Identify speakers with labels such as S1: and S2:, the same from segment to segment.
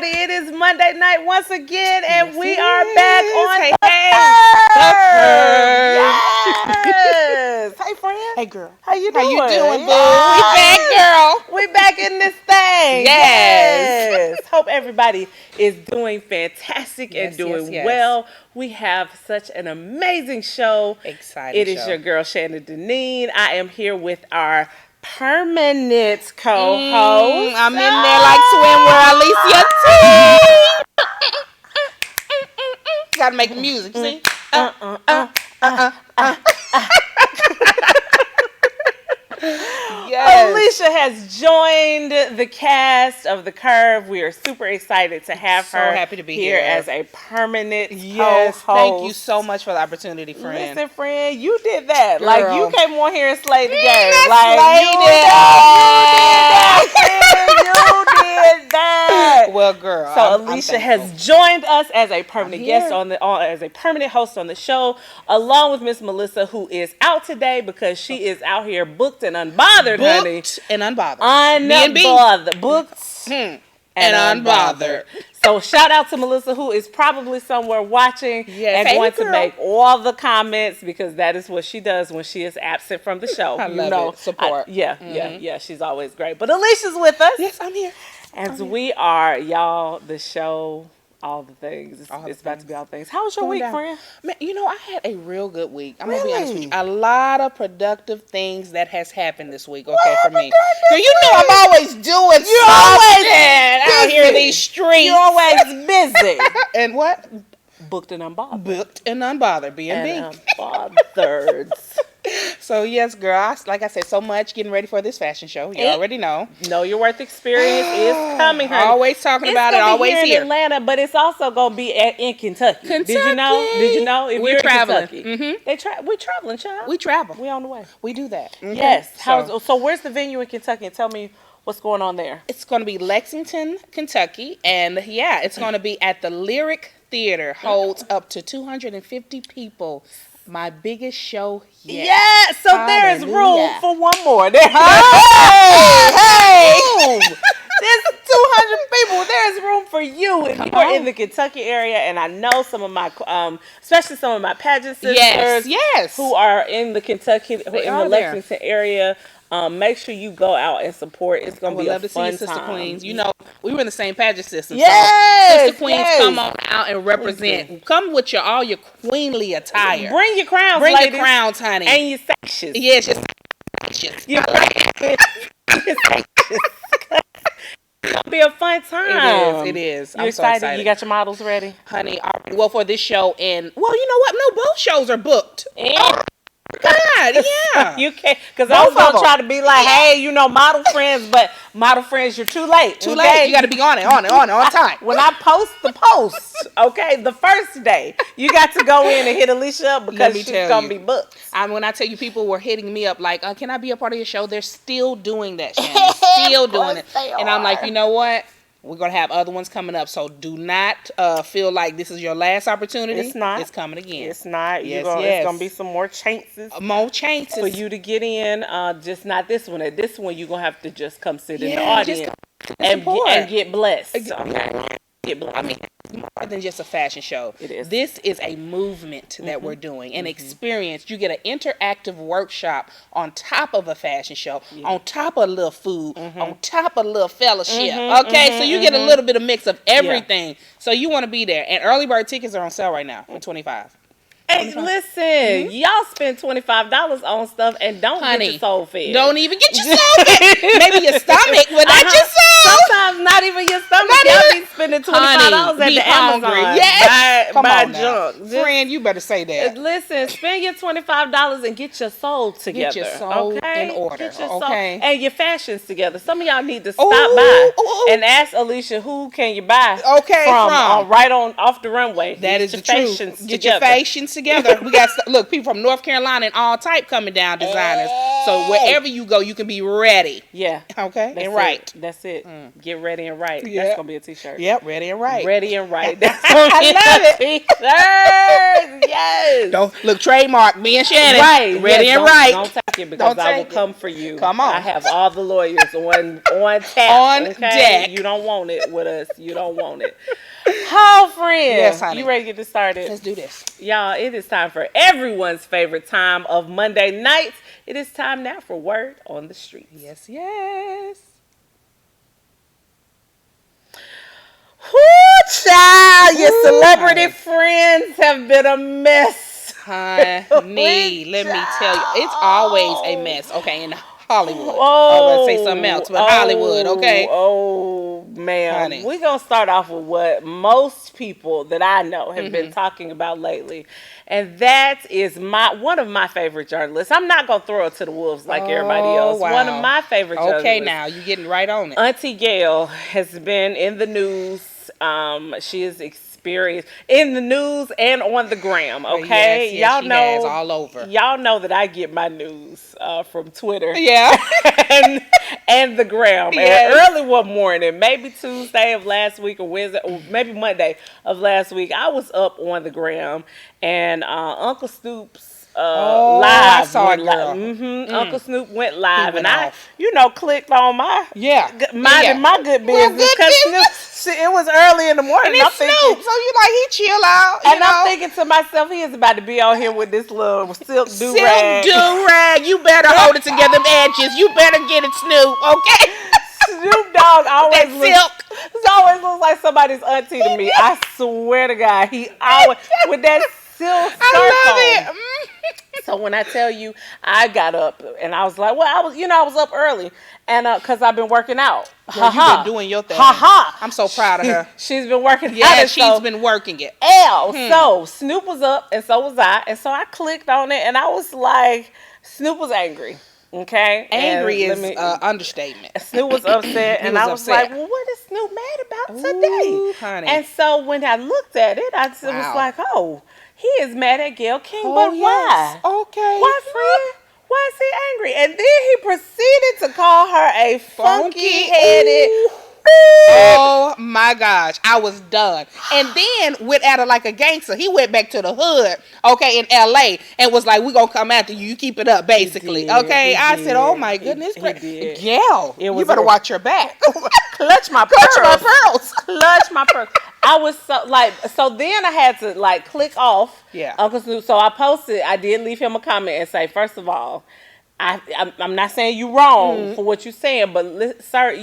S1: everybody. It is Monday night once again, and we are back on
S2: the
S1: Yes. Hey, friend.
S2: Hey, girl.
S1: How you doing?
S2: How you doing, boo?
S1: Yeah.
S2: We back, girl.
S1: We back in this thing.
S2: Yes.
S1: Hope everybody is doing fantastic and doing well. We have such an amazing show.
S2: Exciting
S1: It is your girl, Shannon Deneen. I am here with our permanent co-host.
S2: I'm in there like swimwear, Alicia too. Gotta make the music, see?
S1: Yes. Alicia has joined the cast of the Kurve. We are super excited to have her.
S2: So happy to be
S1: here
S2: here
S1: as a permanent co-host.
S2: Thank you so much for the opportunity, friend.
S1: Listen, friend, you did that.
S2: Girl.
S1: Like, you came on here and slayed the game.
S2: Like, you did that.
S1: You did that.
S2: Well, girl.
S1: So Alicia has joined us as a permanent guest as a permanent host on the show, along with Miss Melissa, who is out today because she is out here booked and unbothered, honey.
S2: Booked and unbothered.
S1: Unbothered. Booked
S2: and unbothered.
S1: So shout out to Melissa, who is probably somewhere watching and going to make all the comments, because that is what she does when she is absent from the show.
S2: I love it. Support.
S1: Yeah. She's always great. But Alicia's with us.
S2: Yes, I'm here.
S1: As we are, y'all, the show, all the things. It's about to be all things. How was your week, friend?
S2: Man, I had a real good week. I'm going to be honest with you. A lot of productive things that has happened this week, for me. Girl, you know I'm always doing out here in these streets.
S1: You're always busy.
S2: And what?
S1: Booked and unbothered.
S2: Booked and unbothered. B&B.
S1: Unbothered.
S2: So, yes, girl, like I said, so much getting ready for this fashion show. You already know.
S1: Know Your Worth experience is coming, honey.
S2: Always talking about it, always
S1: here in Atlanta, but it's also going to be in Kentucky. Did you know? If
S2: we're
S1: you're
S2: traveling.
S1: In Kentucky, we're traveling, child.
S2: We travel.
S1: We on the way.
S2: We do that. Mm-hmm.
S1: Yes. So where's the venue in Kentucky? And tell me what's going on there.
S2: It's going to be Lexington, Kentucky, and it's going to be at the Lyric Theater. Holds up to 250 people. My biggest show yet.
S1: Yeah, so there is room for one more. Hey! There's 200 people. There's room for you if you are in the Kentucky area. And I know some of my, especially some of my pageant sisters, who are in the Kentucky, in the Lexington area. Make sure you go out and support. It's going to be a fun time. I would love to see Sister
S2: Queens. We were in the same pageant system.
S1: Yes,
S2: so Sister Queens, come on out and represent. Come with all your queenly attire.
S1: Bring your crowns,
S2: Bring
S1: ladies.
S2: your crowns, honey.
S1: And your sashes.
S2: Yes, your sashes.
S1: It's going to be a fun time.
S2: It is.
S1: I'm so excited. You got your models ready?
S2: Honey, well, for this show, and, well, you know what? No, both shows are booked. God, yeah.
S1: You can't, because I was going to try to be like, hey, model friends, but model friends, you're too late.
S2: Too late. You got to be on time.
S1: When I post the post, the first day, you got to go in and hit Alicia up because she's going to be booked.
S2: When I tell you, people were hitting me up like, can I be a part of your show? They're still doing that, Shannon. Still doing it. And I'm like, you know what? We're going to have other ones coming up, so do not feel like this is your last opportunity.
S1: It's not.
S2: It's coming again.
S1: It's not.
S2: Yes,
S1: It's going to be some more chances.
S2: More chances.
S1: For you to get in, just not this one. At this one, you're going to have to just come sit in the audience and get blessed.
S2: I mean, it's more than just a fashion show.
S1: It is.
S2: This is a movement that we're doing, an experience. You get an interactive workshop on top of a fashion show, on top of a little food, on top of a little fellowship. So you get a little bit of mix of everything. So you want to be there. And early bird tickets are on sale right now for $25.
S1: Hey, listen, y'all spend $25 on stuff and don't get your soul fed.
S2: Don't even get your soul fed. Maybe your stomach, but not your soul.
S1: Sometimes not even your stomach. Y'all be spending $25 at the Amazon.
S2: Yes.
S1: Buy junk.
S2: Friend, you better say that.
S1: Listen, spend your $25 and get your soul together.
S2: Get your soul in order.
S1: Get your soul and your fashions together. Some of y'all need to stop by and ask Alicia, who can you buy from right on off the runway.
S2: That is the truth. Get your fashions together. We got people from North Carolina and all type coming down, designers So wherever you go, you can be ready.
S1: Yeah.
S2: Okay.
S1: That's
S2: and right.
S1: That's it. Get ready and right.
S2: Yeah.
S1: That's gonna be a t-shirt.
S2: Yep. Ready and right.
S1: Ready and right. That's gonna be
S2: I love
S1: a t-shirt. Yes.
S2: Don't look trademark. Me and Shannon.
S1: Right.
S2: Ready
S1: yes,
S2: and right.
S1: Don't take it because I will come for you.
S2: Come on.
S1: I have all the lawyers on tap.
S2: On
S1: okay?
S2: deck.
S1: You don't want it with us. You don't want it. Oh, friend.
S2: Yes, honey.
S1: You ready to get this started?
S2: Let's do this.
S1: Y'all, it is time for everyone's favorite time of Monday nights. It is time now for Word on the Streets.
S2: Yes, yes.
S1: Whoo, child, your celebrity friends have been a mess.
S2: Honey, let me tell you, it's always a mess. Okay, in Hollywood. I
S1: Oh,
S2: was going to say something else, but Hollywood, okay?
S1: Oh, man. We're going to start off with what most people that I know have been talking about lately. And that is one of my favorite journalists. I'm not going to throw it to the wolves like everybody else.
S2: Wow.
S1: One of my favorite journalists.
S2: Okay, now, you're getting right on it.
S1: Auntie Gail has been in the news. She is experienced in the news and on the gram. Okay,
S2: yes,
S1: y'all know
S2: all over.
S1: Y'all know that I get my news from Twitter.
S2: Yeah,
S1: and the gram.
S2: Yes.
S1: And early one morning, maybe Tuesday of last week or Wednesday, or maybe Monday of last week, I was up on the gram and Uncle Snoop's live.
S2: I saw it, girl.
S1: Uncle Snoop went live,
S2: went
S1: and
S2: off.
S1: I, clicked on my minding my good business because it was early in the morning.
S2: And it's Snoop, so you like he chill out,
S1: and I'm thinking to myself, he is about to be on here with this little silk do-rag.
S2: You better hold it together, them edges. You better get it, Snoop. Okay.
S1: Snoop Dogg always looks like somebody's auntie to me. I swear to God, he always with that silk skirt
S2: I love
S1: on. So when I tell you, I got up and I was like, well, I was up early and because I've been working out.
S2: You've been doing your thing. I'm so proud of her.
S1: She's been working out.
S2: Yeah, she's been working it.
S1: So Snoop was up and so was I, and so I clicked on it and I was like, Snoop was angry. Okay,
S2: angry is understatement.
S1: Snoop was upset, and I was like, "Well, what is Snoop mad about today?"
S2: Honey.
S1: And so when I looked at it, I was like, "Oh, he is mad at Gayle King, but why?
S2: Okay,
S1: why, friend? Why is he angry?" And then he proceeded to call her a funky-headed.
S2: Oh my gosh, I was done. And then went at her like a gangster. He went back to the hood, okay, in LA and was like, "We gonna come after you. You keep it up, basically." Okay. I said, "Oh my goodness, Gail, you better watch your back."
S1: Clutch my pearls. Clutch my pearls. I was so then I had to click off Uncle Snoop. So I did leave him a comment and say, first of all, I'm not saying you wrong for what you're saying, but sir,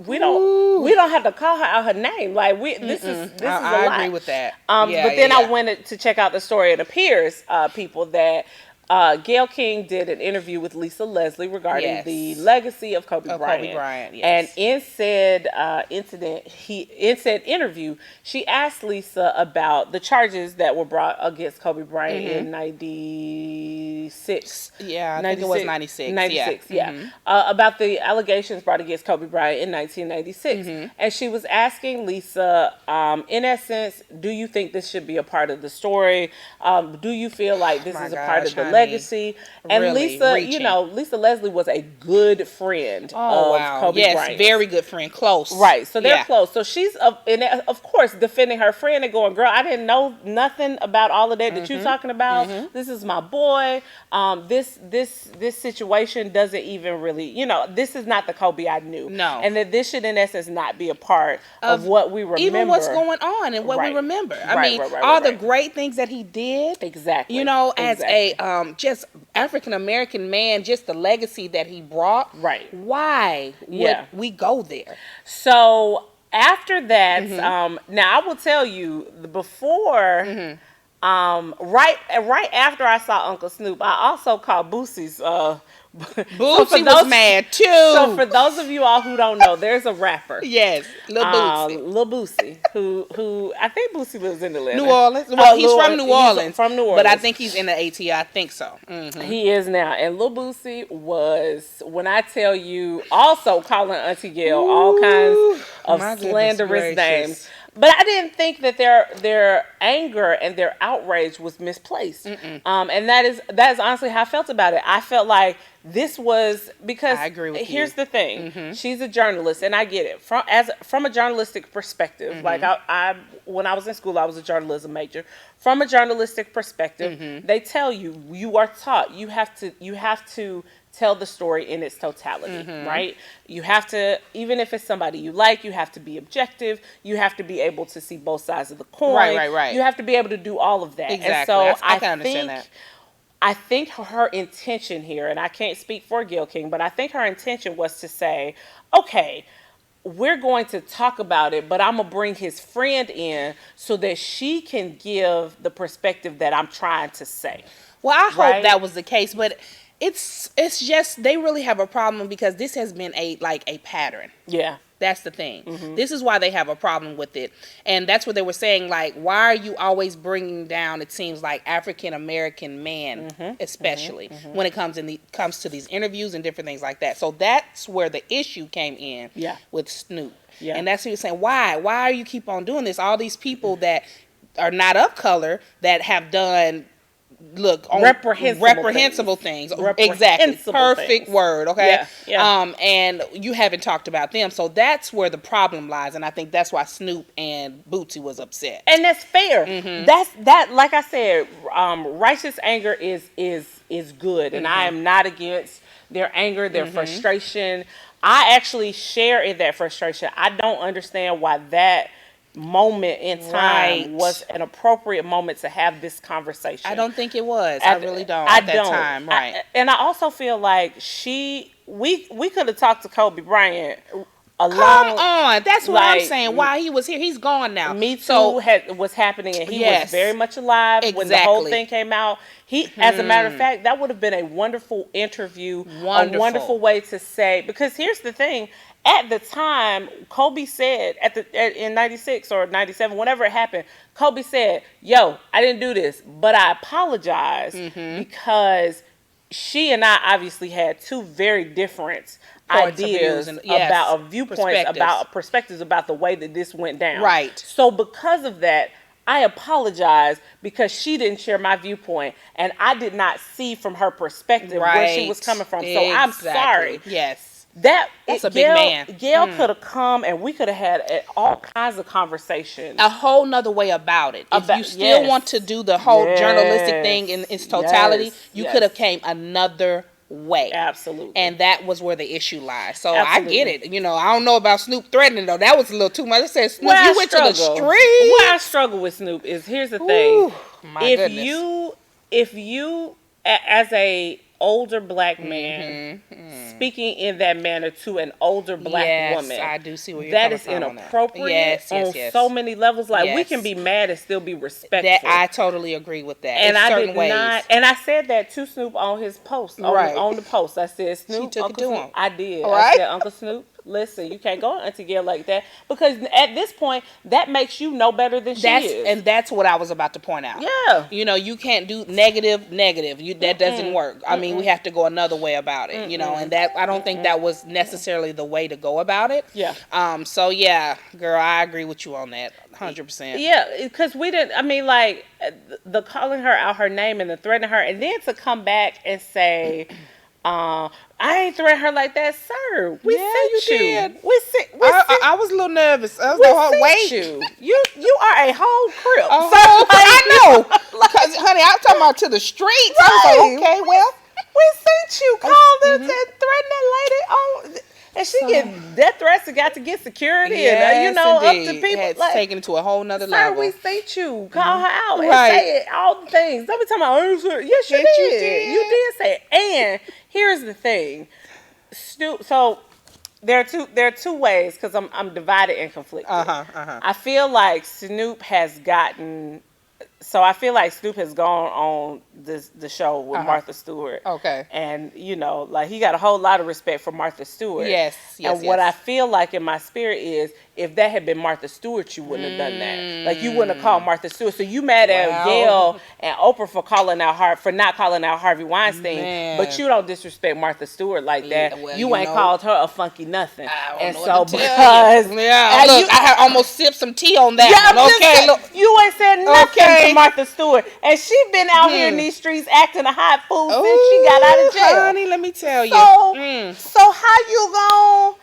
S1: we don't have to call her out her name. Like this is a lot.
S2: I agree with that.
S1: But then I went to check out the story. It appears people that Gayle King did an interview with Lisa Leslie regarding the legacy of Kobe Bryant. And in said interview, she asked Lisa about the charges that were brought against Kobe Bryant in 96.
S2: Yeah, I think it was 96.
S1: 96, about the allegations brought against Kobe Bryant in 1996. And she was asking Lisa, in essence, do you think this should be a part of the story? Do you feel like this is a part of the legacy? And really Lisa, Lisa Leslie was a good friend of Kobe Bryant.
S2: Very good friend, close.
S1: Right, so they're close. So she's of course defending her friend and going, "Girl, I didn't know nothing about all of that you're talking about. This is my boy. This situation doesn't even really, this is not the Kobe I knew.
S2: No,
S1: and that this should in essence not be a part of what we remember,
S2: even what's going on and what we remember. I mean, all the great things that he did.
S1: Exactly.
S2: As a just African American man, just the legacy that he brought. Right. Why would we go there?
S1: So after that, now I will tell you before. Right after I saw Uncle Snoop, I also called Boosie's.
S2: Boosie was mad too.
S1: So for those of you all who don't know, there's a rapper.
S2: Yes, Lil Boosie.
S1: Lil Boosie, who I think Boosie lives in Atlanta.
S2: New Orleans. Well, he's from New Orleans.
S1: He's from New Orleans.
S2: But I think he's in the ATI. I think so.
S1: He is now. And Lil Boosie was, when I tell you, also calling Auntie Gail all kinds of slanderous names. But I didn't think that their anger and their outrage was misplaced. And that is honestly how I felt about it. I felt like this was because
S2: I agree with
S1: here's
S2: you.
S1: the thing. She's a journalist, and I get it from a journalistic perspective. Like I when I was in school, I was a journalism major. From a journalistic perspective, they tell you are taught you have to tell the story in its totality, right? You have to, even if it's somebody you like, you have to be objective. You have to be able to see both sides of the coin.
S2: Right.
S1: You have to be able to do all of that.
S2: Exactly.
S1: And so
S2: I can understand that.
S1: I think her intention here, and I can't speak for Gayle King, but I think her intention was to say, okay, we're going to talk about it, but I'm going to bring his friend in so that she can give the perspective that I'm trying to say.
S2: Well, I hope that was the case, but it's just they really have a problem because this has been a pattern.
S1: Yeah.
S2: That's the thing. This is why they have a problem with it. And that's what they were saying, like, why are you always bringing down, it seems like, African-American men, especially, when it comes to these interviews and different things like that. So that's where the issue came in with Snoop. Yeah. And that's what he was saying, why? Why are you keep on doing this? All these people that are not of color that have done... reprehensible things. Exactly. Perfect word. Okay. Yeah. And you haven't talked about them, so that's where the problem lies, and I think that's why Snoop and Bootsy was upset.
S1: And that's fair. That. Like I said, righteous anger is good, and I am not against their anger, their frustration. I actually share in that frustration. I don't understand why that moment in time was an appropriate moment to have this conversation.
S2: I don't think it was. I really don't. At that time, right?
S1: And I also feel like we could have talked to Kobe Bryant.
S2: Come on, that's what I'm saying. While he was here, he's gone now.
S1: Me Too was happening, and he was very much alive when the whole thing came out. As a matter of fact, that would have been a wonderful interview, a wonderful way to say. Because here's the thing. At the time, Kobe said in 96 or 97, whenever it happened, Kobe said, yo, I didn't do this, but I apologize because she and I obviously had two very different ideas about viewpoints, about perspectives about the way that this went down.
S2: Right.
S1: So because of that, I apologize because she didn't share my viewpoint and I did not see from her perspective where she was coming from. So I'm sorry.
S2: Yes.
S1: That's
S2: a big man.
S1: Gayle could have come and we could have had all kinds of conversations.
S2: A whole nother way about it. If you still want to do the whole journalistic thing in its totality, you could have came another way.
S1: Absolutely.
S2: And that was where the issue lies. So I get it. You know, I don't know about Snoop threatening though. That was a little too much. I said, Snoop, you went to the street.
S1: Where I struggle with Snoop is, here's the thing. If you as a older black man speaking in that manner to an older black woman,
S2: I do see where you're
S1: that
S2: coming
S1: is
S2: from
S1: inappropriate on so many levels. Like we can be mad and still be respectful.
S2: I totally agree with that.
S1: And I did not. And I said that to Snoop on his post, on the post. I said, Snoop,
S2: she took it to him.
S1: I did. I said, Uncle Snoop, listen, you can't go on Auntie Gayle like that because at this point that makes you know better than she is.
S2: And that's what I was about to point out.
S1: Yeah.
S2: You know, you can't do negative. That doesn't work. I mean, we have to go another way about it, you know, and that I don't think that was necessarily the way to go about it.
S1: Yeah.
S2: So yeah, girl, I agree with you on that 100%.
S1: Yeah, because we didn't, I mean, like, the calling her out her name and the threatening her, and then to come back and say, I ain't threaten her like that, sir. We sent you.
S2: I was a little nervous. I was like, wait.
S1: You are a whole crip.
S2: I know. Because, honey, I'm talking about to the streets. I was like, okay, well.
S1: We sent you. Called her to threaten that lady. Oh, and she get death threats and got to get security and, up to people.
S2: It's taken it to a whole nother level.
S1: Sir, we sent you. Call her out and say it, all the things. Don't be talking about, yes, you did. You did say it. And here's the thing. So there are two ways because I'm divided and conflicted. I feel like Snoop has gotten So I feel like Snoop has gone on the show with Martha Stewart.
S2: Okay.
S1: And, you know, like, he got a whole lot of respect for Martha Stewart.
S2: Yes.
S1: And what I feel like in my spirit is, if that had been Martha Stewart, you wouldn't have done that. Like, you wouldn't have called Martha Stewart. So you mad at Gayle and Oprah for not calling out Harvey Weinstein, but you don't disrespect Martha Stewart like that. Well, you ain't called her a funky nothing. And so because
S2: look, I almost sipped some tea on that.
S1: Okay, look, you ain't said nothing to Martha Stewart, and she been out here in these streets acting a hot fool since she got out of jail.
S2: Honey, let me tell you.
S1: So how you gon'?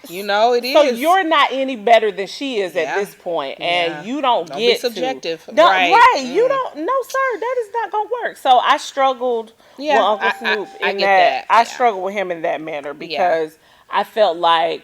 S2: You know it is.
S1: So you're not any better than she is at this point, and you don't get
S2: be subjective.
S1: Right? You don't. No, sir, that is not gonna work. So I struggled with Uncle Snoop in that. I struggled with him in that manner because I felt like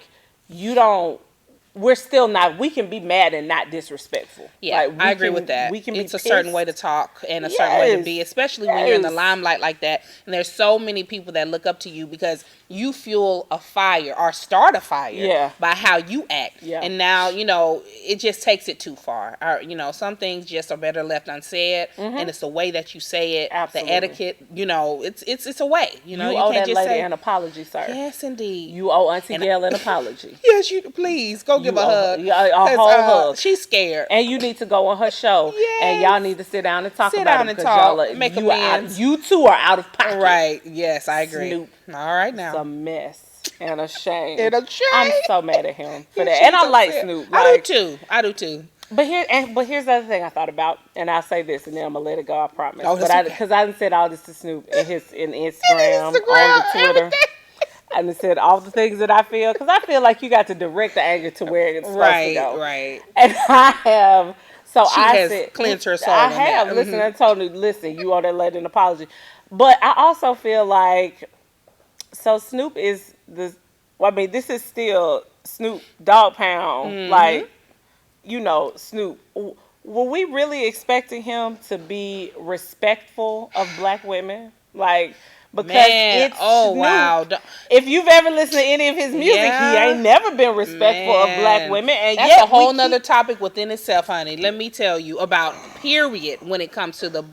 S1: we're still not. We can be mad and not disrespectful.
S2: Yeah,
S1: like,
S2: I agree with that.
S1: We can
S2: it's a certain way to talk and a certain way to be, especially when you're in the limelight like that. And there's so many people that look up to you because you fuel a fire or start a fire by how you act. Yeah. And now, you know, it just takes it too far. Or, you know, some things just are better left unsaid, and it's the way that you say it, the etiquette. You know, it's a way. You know,
S1: you owe that lady an apology, sir.
S2: Yes, indeed.
S1: You owe Auntie Gayle an apology.
S2: Yes, you please go give a hug.
S1: A whole hug.
S2: She's scared.
S1: And you need to go on her show. And y'all need to sit down and talk about it.
S2: Make amends.
S1: You two are out of pocket.
S2: Right. Yes, I agree.
S1: Snoop.
S2: All right now.
S1: It's a mess and a shame.
S2: I'm
S1: so mad at him for that. And I like Snoop.
S2: I do too.
S1: But here's the other thing I thought about, and I'll say this, and then I'm gonna let it go. I promise.
S2: Oh,
S1: because I done said all this to Snoop in Instagram, on the Twitter. And it said all the things that I feel, because I feel like you got to direct the anger to where it's supposed to go. Right. And I have. So
S2: she has cleansed her soul.
S1: I have. Listen, I told her, listen, you owe that lady an apology. But I also feel like, so Snoop is this. Well, I mean, this is still Snoop Dogg Pound. Like, you know, Snoop. Were we really expecting him to be respectful of black women? Like. Because it's Snoop.
S2: Wow.
S1: If you've ever listened to any of his music, he ain't never been respectful of black women. And
S2: that's a whole nother topic within itself, honey. Let me tell you about period when it comes to the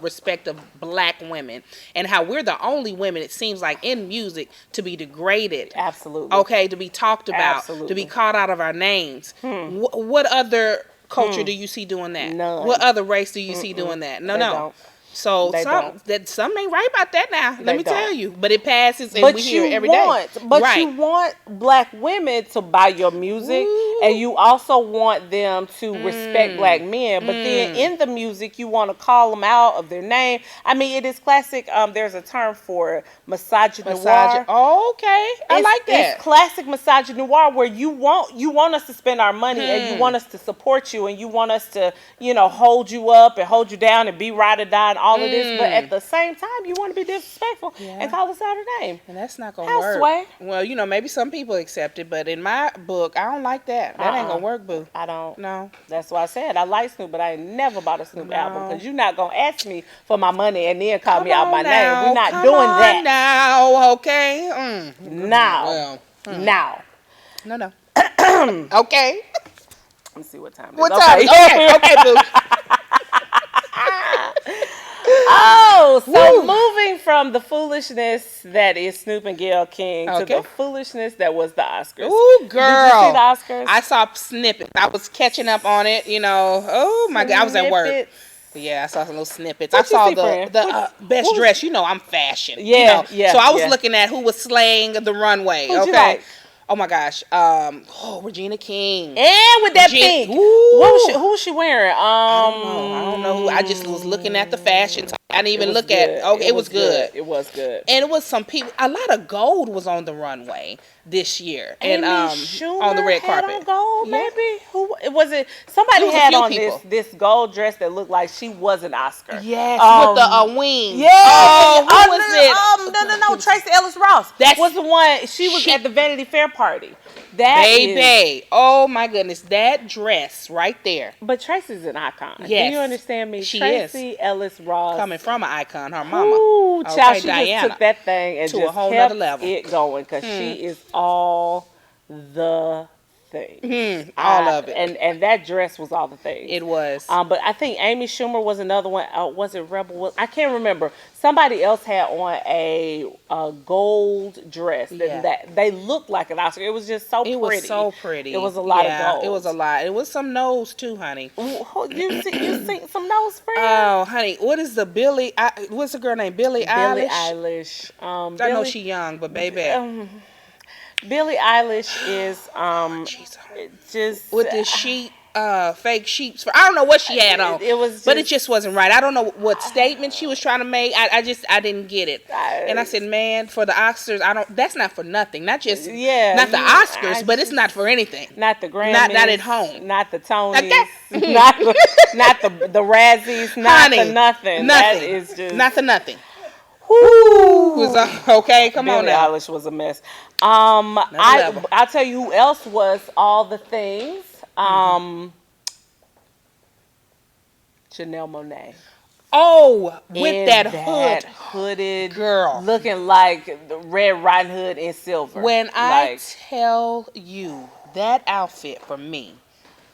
S2: respect of black women and how we're the only women, it seems like, in music to be degraded.
S1: Absolutely.
S2: Okay, to be talked about, to be called out of our names. What other culture do you see doing that?
S1: None.
S2: What other race do you see doing that? No.
S1: Don't.
S2: So some ain't right about that now. Let me tell you. But it passes, and we hear it every day.
S1: But you want black women to buy your music, and you also want them to respect black men. But then in the music, you want to call them out of their name. I mean, it is classic. There's a term for it, misogynoir.
S2: Oh, okay, I like that.
S1: It's classic misogynoir, where you want us to spend our money, and you want us to support you, and you want us to, you know, hold you up and hold you down and be ride or die. All of this, but at the same time, you want to be disrespectful and call us out of name.
S2: And that's not going to work. Sway? Well, you know, maybe some people accept it, but in my book, I don't like that. That ain't going to work, boo.
S1: I don't.
S2: No.
S1: That's why I said I like Snoop, but I ain't never bought a Snoop album, because you're not going to ask me for my money and then call me out by name. We're not doing that.
S2: Now, okay?
S1: Now.
S2: Well,
S1: now.
S2: No. Okay.
S1: Let me see what time it is.
S2: What time? Okay, boo.
S1: Oh, so moving from the foolishness that is Snoop and Gayle King to the foolishness that was the Oscars.
S2: Ooh, girl.
S1: Did you see the Oscars?
S2: I saw snippets. I was catching up on it, you know. Oh, my God. I was at work. Yeah, I saw some little snippets. I saw the best dress. You know, I'm fashion.
S1: Yeah,
S2: you know? So I was looking at who was slaying the runway.
S1: Who'd you like?
S2: Oh my gosh. Regina King.
S1: And with that pink. Who was she wearing?
S2: I don't know who. I just was looking at the fashion. I didn't even look at it. Okay, it was good.
S1: It was good.
S2: And it was some people, a lot of gold was on the runway this year. And on the red carpet.
S1: On gold, maybe? Who was it? Somebody had on this gold dress that looked like she was an Oscar.
S2: Yes, with the wing.
S1: Yeah.
S2: Who was it?
S1: No. Tracee Ellis Ross. That was the one. She was at the Vanity Fair party.
S2: Baby. Oh my goodness. That dress right there.
S1: But Tracy's an icon.
S2: Yes.
S1: Do you understand me?
S2: She
S1: Tracee Ellis Ross.
S2: Coming from an icon, her mama.
S1: Ooh, child, she Diana, just took that thing and
S2: to
S1: just
S2: a whole
S1: kept
S2: nother level.
S1: It going, because she is all the things.
S2: All of it.
S1: And that dress was all the things.
S2: It was.
S1: But I think Amy Schumer was another one. Was it Rebel? I can't remember. Somebody else had on a gold dress that they looked like an Oscar. It was just so pretty.
S2: It was so pretty.
S1: It was a lot of gold.
S2: It was a lot. It was some nose too, honey.
S1: You seen some nose, friend?
S2: Oh, honey, what is the what's the girl named Billie Eilish?
S1: Eilish.
S2: I know she young, but baby.
S1: Billie Eilish is just
S2: with the sheep, fake sheeps. I don't know what she had on.
S1: It was,
S2: but it just wasn't right. I don't know what statement she was trying to make. I didn't get it. And I said, man, for the Oscars, that's not for nothing. Not just not the Oscars, but it's not for anything.
S1: Not the Grammys.
S2: Not at home.
S1: Not the Tonys. not the Razzies. Not honey, the nothing. That is just
S2: not the nothing.
S1: Whoo.
S2: Okay, come on now.
S1: Billie Eilish was a mess. I'll tell you who else was all the things. Janelle Monáe.
S2: Oh, with that
S1: hooded
S2: girl,
S1: looking like the Red Riding Hood in silver.
S2: When I tell you that outfit for me,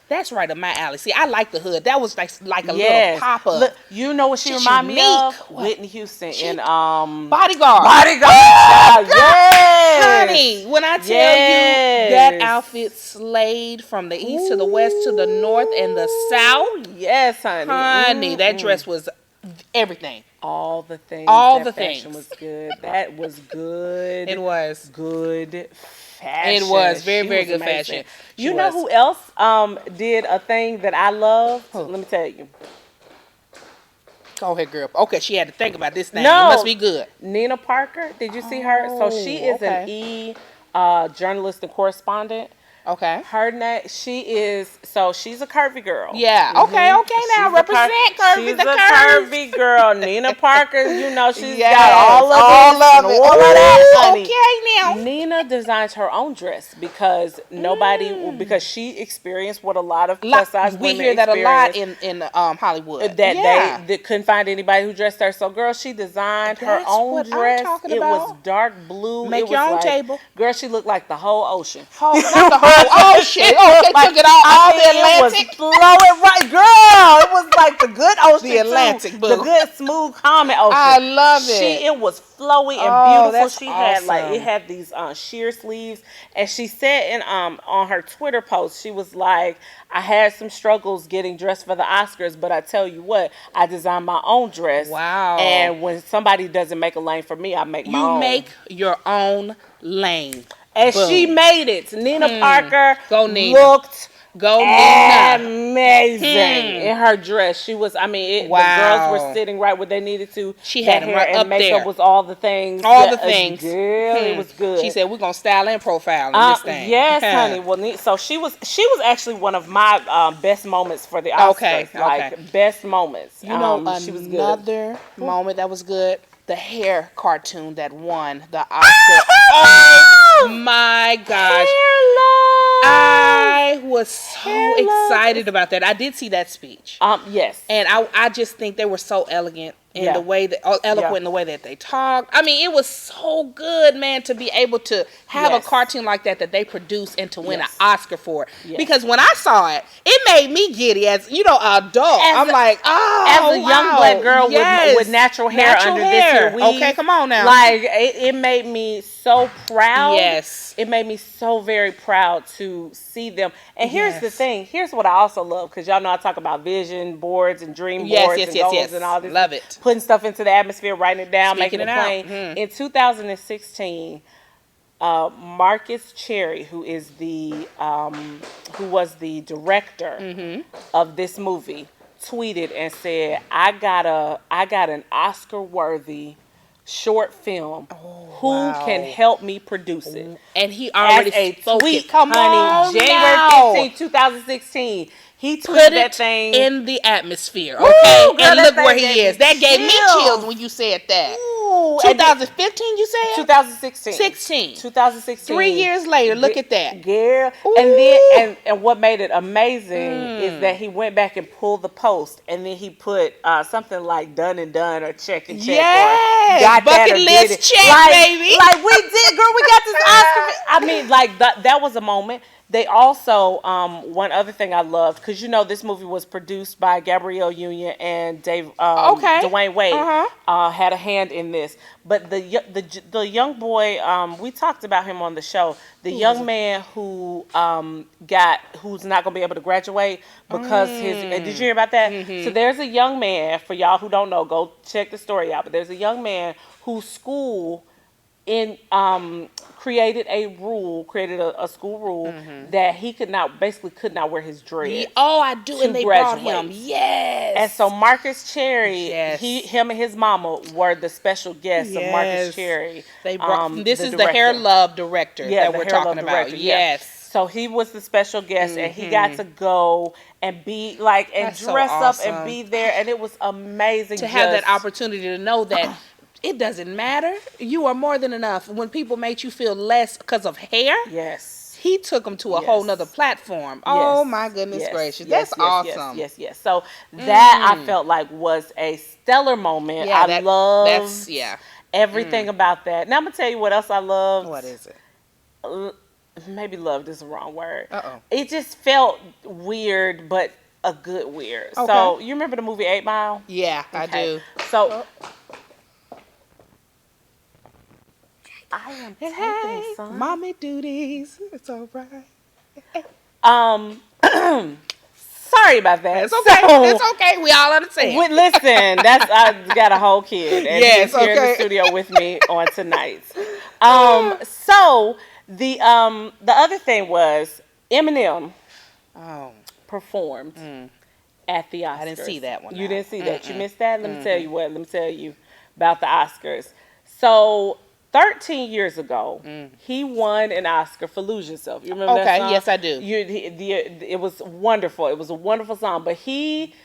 S2: that's right up my alley. See, I like the hood. That was like a little pop-up.
S1: Look, you know what she remind me of? Whitney Houston in
S2: Bodyguard.
S1: Yes.
S2: Honey, when I tell you that outfit slayed from the east to the west to the north and the south.
S1: Yes, honey.
S2: Honey, that dress was everything.
S1: All the things.
S2: All the things.
S1: Was good. That was good.
S2: It was
S1: good fashion.
S2: It was very, very good fashion.
S1: You know who else did a thing that I love? Let me tell you.
S2: Go ahead, girl. Okay, she had to think about this thing. No, it must be good.
S1: Nina Parker. Did you see her? So she is an journalist and correspondent.
S2: Okay.
S1: Her name, she's a curvy girl.
S2: Yeah. Okay. Now represent curvy.
S1: She's a curvy girl. Nina Parker, you know she's got all of that, honey.
S2: Okay, now.
S1: Nina designs her own dress because because she experienced what a lot of plus size women
S2: we hear that a lot in Hollywood.
S1: That they couldn't find anybody who dressed her. So, girl, she designed her own dress. It was dark blue.
S2: Make your own table.
S1: Girl, she looked like the whole ocean.
S2: Not the whole ocean. Oh, they took it all the Atlantic.
S1: It was flowing right, girl. It was like the good ocean,
S2: the Atlantic,
S1: the good smooth, calming ocean.
S2: I love it.
S1: It was flowy and beautiful. She
S2: awesome.
S1: had these sheer sleeves, and she said on her Twitter post, she was like, I had some struggles getting dressed for the Oscars, but I tell you what, I designed my own dress.
S2: Wow.
S1: And when somebody doesn't make a lane for me, I make my own.
S2: You make your own lane.
S1: And she made it. Nina Parker looked amazing in her dress. She was, the girls were sitting right where they needed to.
S2: She had
S1: hair
S2: right
S1: and
S2: up
S1: makeup
S2: there.
S1: Was all the things.
S2: All the things.
S1: Girl, it was good.
S2: She said, we're going to style and profile in this thing.
S1: Yes, honey. Well, so she was actually one of my best moments for the Oscars.
S2: Okay.
S1: Best moments.
S2: You know,
S1: she was
S2: another moment that was good. The hair cartoon that won the Oscar. Oh my gosh. I was so excited about that. I did see that speech.
S1: Yes.
S2: And I just think they were so elegant in the way that eloquent in the way that they talked. It was so good, man, to be able to have a cartoon like that they produced and to win an Oscar for it. Yes. Because when I saw it, it made me giddy as an adult. I'm like,
S1: as a young black girl with natural hair under this here weave.
S2: Okay, come on now.
S1: Like it made me so proud.
S2: Yes.
S1: It made me so very proud to see them. And here's the thing. Here's what I also love, because y'all know I talk about vision boards and dream boards and goals and all this.
S2: Love it.
S1: Putting stuff into the atmosphere, writing it down,
S2: Speaking
S1: making it plain. In 2016, Marcus Cherry, who was the director of this movie, tweeted and said, "I got an Oscar-worthy short film. Who can help me produce it?"
S2: And he already spoke it.
S1: Come on, January 15, 2016. He tweeted that thing
S2: in the atmosphere, okay? Ooh, girl, and look where he is. That gave me chills when you said that. Ooh, 2015, you said?
S1: 2016. 2016.
S2: 3 years later, look at that.
S1: Girl. Ooh. And then, and what made it amazing is that he went back and pulled the post, and then he put something like done and done or check and check.
S2: Yes.
S1: Got
S2: bucket list check, baby.
S1: Like we did, girl. We got this Oscar. That was a moment. They also, one other thing I loved, because this movie was produced by Gabrielle Union and Dwayne Wade had a hand in this. But the young boy, we talked about him on the show. The young man who's not gonna be able to graduate because did you hear about that? Mm-hmm. So there's a young man, for y'all who don't know, go check the story out. But there's a young man whose school created a school rule that he could not wear his dreads.
S2: I do, and they brought him. Yes.
S1: And so Marcus Cherry, him and his mama were the special guests of Marcus Cherry.
S2: They brought. This is the Hair Love director that we're talking about. Yes.
S1: So he was the special guest, and he got to go and be and dress up and be there, and it was amazing
S2: to have that opportunity to know that. It doesn't matter. You are more than enough. When people made you feel less because of hair, he took them to a whole nother platform. Yes. Oh my goodness gracious, that's awesome.
S1: Yes. So that I felt like was a stellar moment.
S2: Yeah,
S1: I love everything about that. Now I'm gonna tell you what else I loved.
S2: What is it?
S1: Maybe loved is the wrong word. It just felt weird, but a good weird. Okay. So you remember the movie 8 Mile?
S2: Yeah, I do.
S1: So. I am taking some
S2: mommy duties. It's all right.
S1: Sorry about that.
S2: It's okay. It's okay. We all understand.
S1: Listen, I got a whole kid, and he's here in the studio with me on tonight. So the other thing was Eminem performed at the Oscars.
S2: I didn't see that one.
S1: You didn't see that. You missed that. Let me tell you what. Let me tell you about the Oscars. So 13 years ago, he won an Oscar for "Lose Yourself." You remember that song?
S2: Yes, I do.
S1: It was wonderful. It was a wonderful song, but he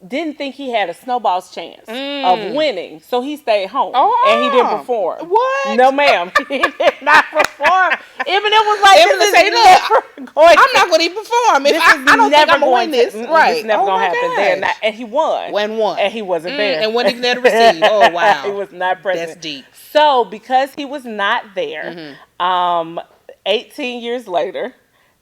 S1: didn't think he had a snowball's chance of winning, so he stayed home and he didn't perform.
S2: What?
S1: No, ma'am, he did not perform. Eminem was like,
S2: I'm not going to perform. I don't think I'm going to win this. Right.
S1: It's never going to happen. And he won.
S2: And
S1: he wasn't there.
S2: And when he never received. Oh, wow.
S1: He was not present.
S2: That's deep.
S1: So, because he was not there, 18 years later,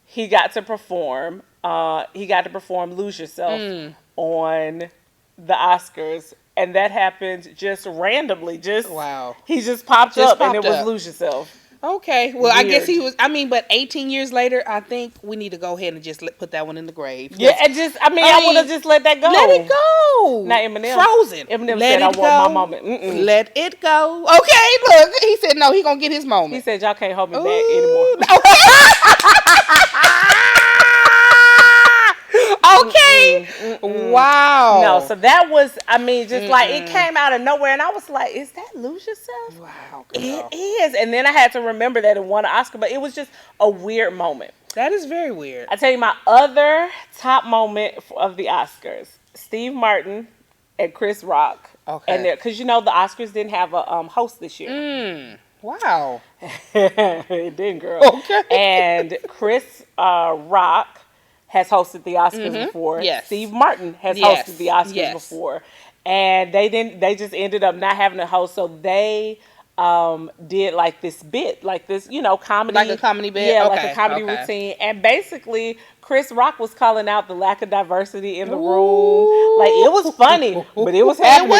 S1: he got to perform. "Lose Yourself" on the Oscars, and that happened just randomly. He just popped up, and it was "Lose Yourself."
S2: Okay, well, weird. I guess he was. But 18 years later, I think we need to go ahead and just put that one in the grave.
S1: Yeah, and I would have just let that go.
S2: Let it go.
S1: Not Eminem.
S2: Frozen.
S1: Eminem said, "I want my moment."
S2: Let it go. Okay, look, he said no. He gonna get his moment.
S1: He said, "Y'all can't hold me back anymore."
S2: Okay. Wow.
S1: No, so that was, like it came out of nowhere, and I was like, "Is that Lose Yourself?"
S2: Wow, girl.
S1: It is. And then I had to remember that it won an Oscar, but it was just a weird moment.
S2: That is very weird.
S1: I tell you my other top moment of the Oscars: Steve Martin and Chris Rock. Okay. And because the Oscars didn't have a host this year.
S2: Wow.
S1: It didn't, girl.
S2: Okay.
S1: And Chris Rock has hosted the Oscars before.
S2: Yes.
S1: Steve Martin has hosted the Oscars before. And they just ended up not having a host, so they did like this bit, like this, comedy.
S2: Like a comedy bit?
S1: Yeah, like a comedy routine. And basically Chris Rock was calling out the lack of diversity in the room. Like, it was funny, but it was happening.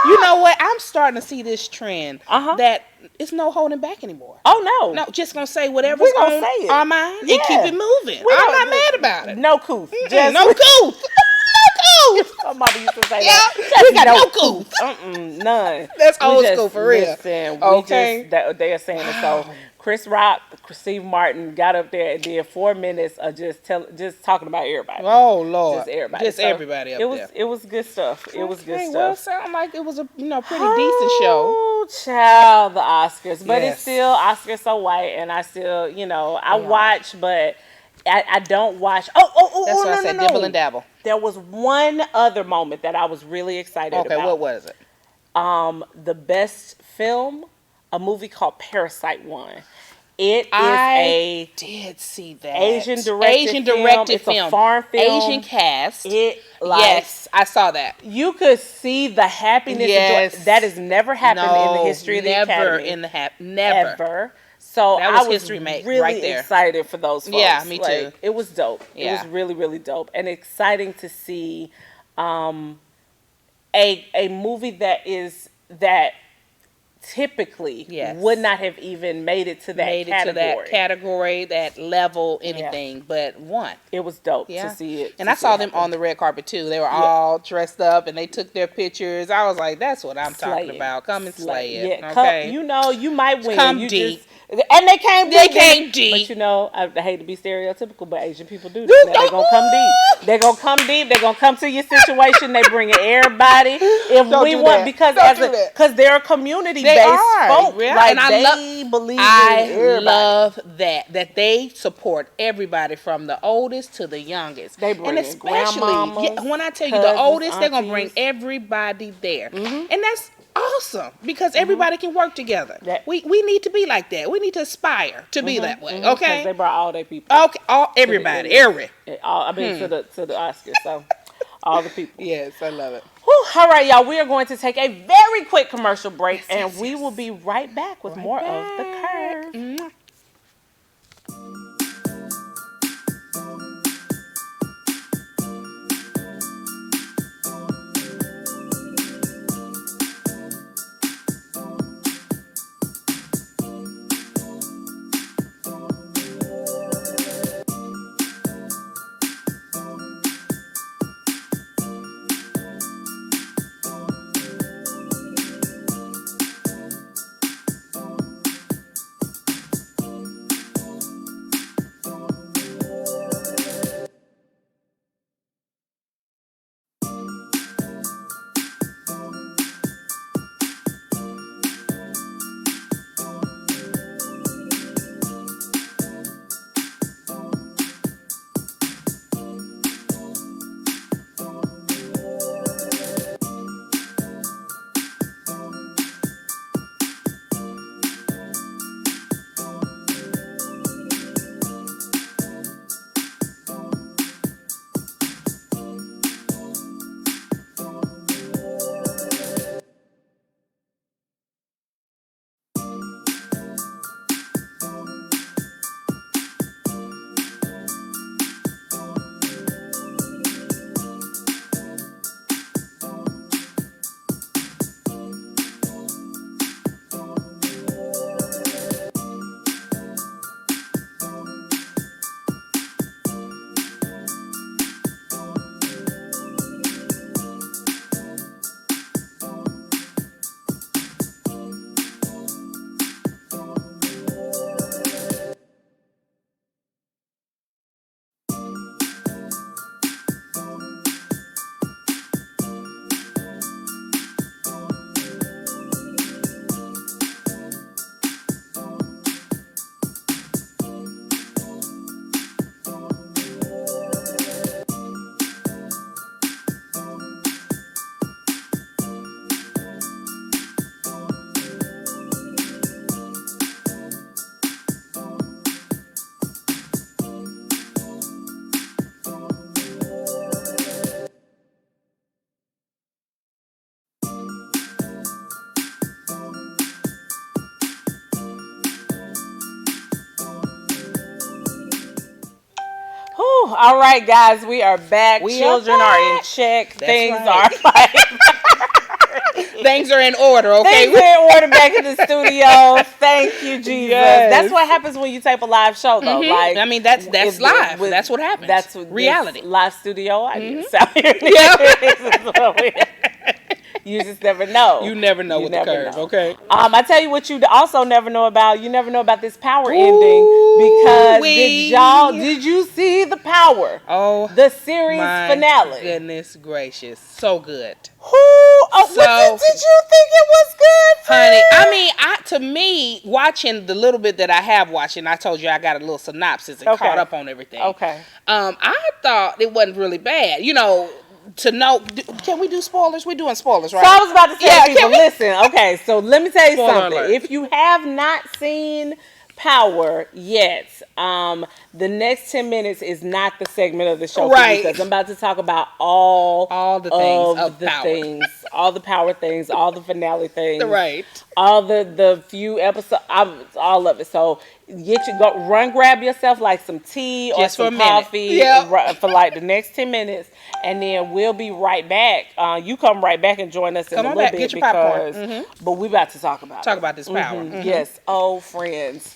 S2: You know what? I'm starting to see this trend that it's no holding back anymore.
S1: Oh, no.
S2: No, just going to say whatever's on our mind and keep it moving. I'm not mad about it.
S1: No couth.
S2: No couth.
S1: Somebody used to say
S2: that. We got no couth.
S1: None.
S2: That's old school for real.
S1: Listen, they are saying it. So Chris Rock, Steve Martin got up there and did 4 minutes of just talking about everybody.
S2: Oh Lord,
S1: just everybody.
S2: Just everybody up there.
S1: It was good stuff. It was good stuff.
S2: Well, it sounded like it was a pretty decent show.
S1: Oh, child, the Oscars, but it's still Oscars so white, and I still I watch, but I don't watch.
S2: That's what I said. Dibble and dabble.
S1: There was one other moment that I was really excited about.
S2: Okay, what was it?
S1: The best film, a movie called Parasite won. I
S2: did see that.
S1: Asian directed film. It's a foreign film.
S2: Asian cast. Yes, I saw that.
S1: You could see the happiness. That has never happened in the history of the Academy.
S2: Never.
S1: So
S2: that was
S1: I was
S2: history made
S1: really
S2: right there.
S1: excited for those folks.
S2: Yeah, me too.
S1: Like, it was dope.
S2: Yeah.
S1: It was really, really dope, and exciting to see a movie that typically would not have even made it to that
S2: category, that level, anything, but won.
S1: It was dope to see it.
S2: And I saw them on the red carpet too. They were all dressed up and they took their pictures. I was like, that's what I'm talking about. Come and slay it.
S1: Yeah,
S2: okay.
S1: You might win.
S2: Come deep.
S1: And they came
S2: deep.
S1: But I hate to be stereotypical, but Asian people do that. They're going to come deep. They're going to come deep. They're going to come to your situation. They bring in everybody. Because they're a community-based folk.
S2: Yeah.
S1: Like,
S2: and I love that they support everybody from the oldest to the youngest.
S1: They bring
S2: and especially when I tell you the oldest, they're going to bring everybody there. And that's awesome, because everybody can work together. We need to be like that. We need to aspire to be that way. Okay,
S1: they brought all their people.
S2: Okay, everybody, to the
S1: Oscars. So all the people.
S2: Yes, I love it.
S1: Whew. All right, y'all. We are going to take a very quick commercial break, and we will be right back with more of The Curve. All right, guys, we are back. Children are in check. Things are fine.
S2: Things are in order, okay?
S1: Things are in order back in the studio. Thank you, Jesus. Yes. That's what happens when you tape a live show, though. Like,
S2: I mean, that's live. That's what happens. That's reality.
S1: Live studio audience out here. Yeah. You just never know.
S2: You never know with the Curve, okay?
S1: I tell you what you also never know about. You never know about this Power ending, because did you see the Power?
S2: Oh,
S1: the series finale.
S2: Goodness gracious, so good.
S1: Did you think it was good,
S2: honey? I mean, to me, watching the little bit that I have watched, and I told you I got a little synopsis and caught up on everything.
S1: Okay.
S2: I thought it wasn't really bad. You know. To know, can we do spoilers? We're doing spoilers, right?
S1: So I was about to say, people, listen. Okay, so let me tell you something. If you have not seen Power yet, the next 10 minutes is not the segment of the show, right? Because I'm about to talk about all the things of the Power. All the Power things, all the finale things,
S2: right?
S1: all the few episodes, all of it. So run, grab yourself like some tea or
S2: Just
S1: some coffee for like the next 10 minutes, and then we'll be right back. You come right back and join us in a little bit.
S2: Get your popcorn.
S1: But we about to talk about
S2: this power.
S1: Yes, old friends.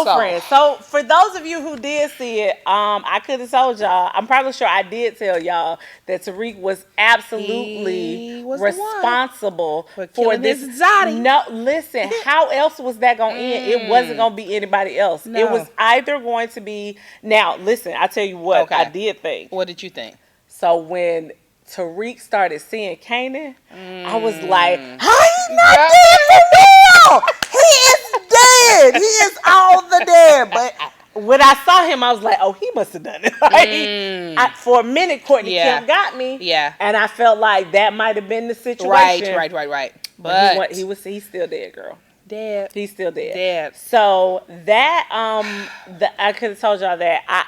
S1: Friends. So for those of you who did see it, I could have told y'all. I'm probably sure I did tell y'all that Tariq was absolutely responsible for this. No, listen. How else was that going to end? It wasn't going to be anybody else. No. It was either going to be. Now, listen. I tell you what I did think.
S2: What did you think?
S1: So when Tariq started seeing Kanan, I was like, how you not dead for real? He is dead. He is all the dead. But when I saw him, I was like, oh, he must have done it. For a minute, Courtney Kemp got me. Yeah. And I felt like that might have been the situation.
S2: Right.
S1: But he's still dead, girl.
S2: Dead.
S1: He's still dead. So that I could have told y'all that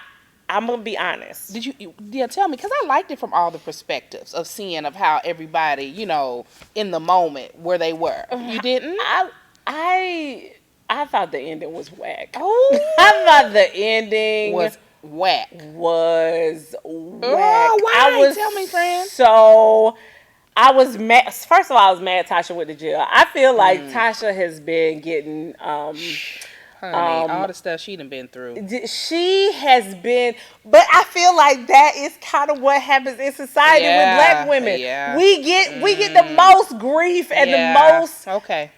S1: I'm gonna be honest.
S2: Did you? Yeah, tell me, because I liked it from all the perspectives of seeing of how everybody, in the moment where they were. You didn't?
S1: I thought the ending was whack. Oh, I thought the ending
S2: was whack.
S1: Why?
S2: Tell me, friend.
S1: So I was mad. First of all, I was mad Tasha went to jail. I feel like Tasha has been getting.
S2: Honey, all the stuff she done been through.
S1: She has been, but I feel like that is kind of what happens in society with black women. Yeah. We get the most grief and the most.
S2: Okay.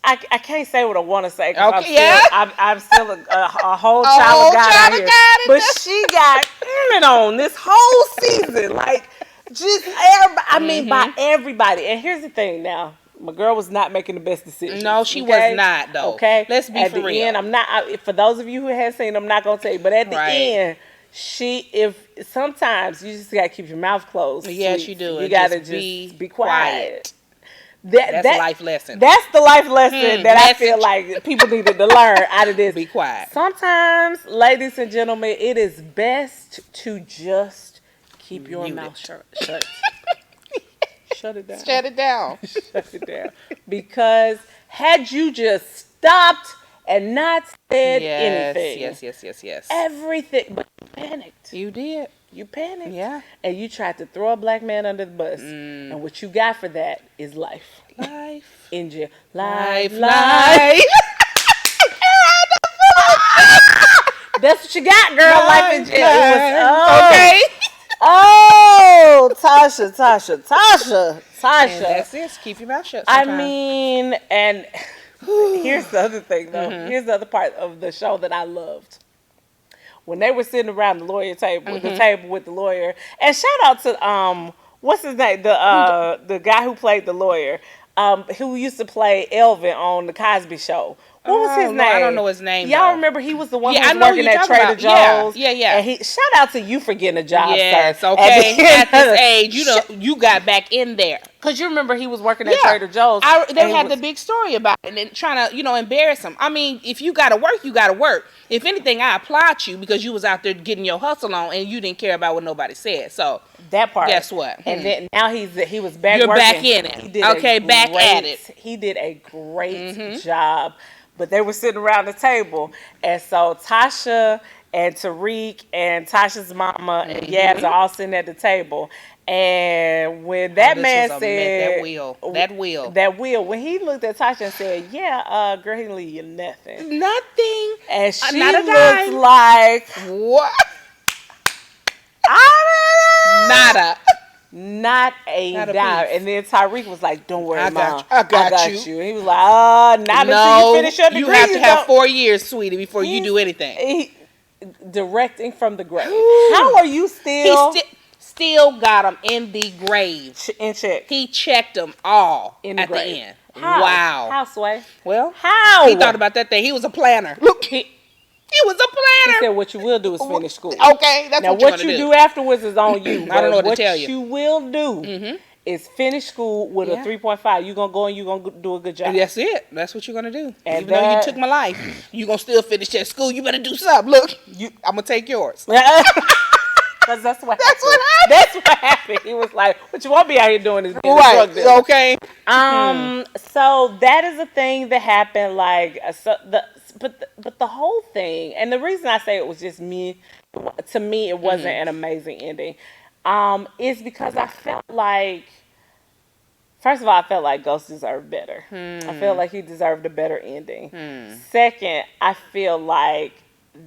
S1: I can't say what I want to say because I'm still a whole child of God out here. But she got on this whole season, like just everybody. I mean, by everybody. And here's the thing now. My girl was not making the best decision.
S2: No, she was not, though.
S1: Okay?
S2: Let's be for real.
S1: At the end, I'm not, for those of you who haven't seen, I'm not going to tell you, but at the end, sometimes you just got to keep your mouth closed.
S2: Yes, you do.
S1: You got to just be quiet.
S2: That's a life lesson.
S1: That's the life lesson that I feel like people needed to learn out of this.
S2: Be quiet.
S1: Sometimes, ladies and gentlemen, it is best to just keep your mouth shut. Shut it down.
S2: Shut it down.
S1: Shut it down. Because had you just stopped and not said anything.
S2: Yes.
S1: Everything. But you panicked.
S2: You did.
S1: You panicked.
S2: Yeah.
S1: And you tried to throw a black man under the bus. And what you got for that is life.
S2: Life.
S1: In jail.
S2: Life.
S1: That's what you got, girl. Life in jail.
S2: Okay.
S1: Oh, Tasha.
S2: And that's it. Keep your mouth shut sometimes.
S1: I mean, and here's the other thing, though. Here's the other part of the show that I loved. When they were sitting around the lawyer table, the table with the lawyer, and shout out to what's his name, the guy who played the lawyer, who used to play Elvin on the Cosby Show. What was his name?
S2: I don't know his name.
S1: Y'all remember he was the one who was working at Trader Joe's?
S2: Yeah.
S1: And shout out to you for getting a job,
S2: yes,
S1: sir.
S2: Okay. At this age, you got back in there.
S1: Because you remember he was working at Trader Joe's.
S2: They had the big story about it and trying to, embarrass him. I mean, if you got to work, you got to work. If anything, I applaud you because you was out there getting your hustle on and you didn't care about what nobody said. So
S1: that part.
S2: Guess what?
S1: And then now he was back.
S2: You're
S1: working.
S2: back in it. Back at it.
S1: He did a great job. But they were sitting around the table, and so Tasha and Tariq and Tasha's mama and Yaz are all sitting at the table. And when that man said
S2: that wheel,
S1: when he looked at Tasha and said, "Yeah, girl, he didn't leave you nothing,
S2: and
S1: she
S2: not a
S1: looked
S2: dime.
S1: like
S2: what? Nada.
S1: Not a dime. And then Tariq was like, "Don't worry, Mom.
S2: I got you."
S1: And he was like, not until you finish your degree.
S2: You have to have 4 years, sweetie, before you do anything."
S1: Directing from the grave. How are you still?
S2: He still got them in the grave.
S1: In check.
S2: He checked them all
S1: in the
S2: at
S1: grave.
S2: the end.
S1: How?
S2: Wow.
S1: How, Sway?
S2: Well,
S1: how?
S2: He thought about that thing. He was a planner. Look, he was a planner.
S1: He said, "What you will do is finish school."
S2: Okay, that's
S1: now what you do afterwards is on you.
S2: I don't know what to tell you.
S1: What you will do is finish school with a 3.5. You're gonna go and you're gonna do a good job.
S2: That's it. That's what you're gonna do.
S1: And
S2: even though you took my life, you gonna still finish that school. You better do something. Look, I'm gonna take yours.
S1: Because that's what happened. That's what happened. He was like, "What you want me out here doing is being a drug dealer."
S2: Okay.
S1: So that is a thing that happened. Like, but the whole thing, and the reason I say it was just me, to me, it wasn't an amazing ending. Is because I felt like, first of all, I felt like Ghost deserved better. I felt like he deserved a better ending. Second, I feel like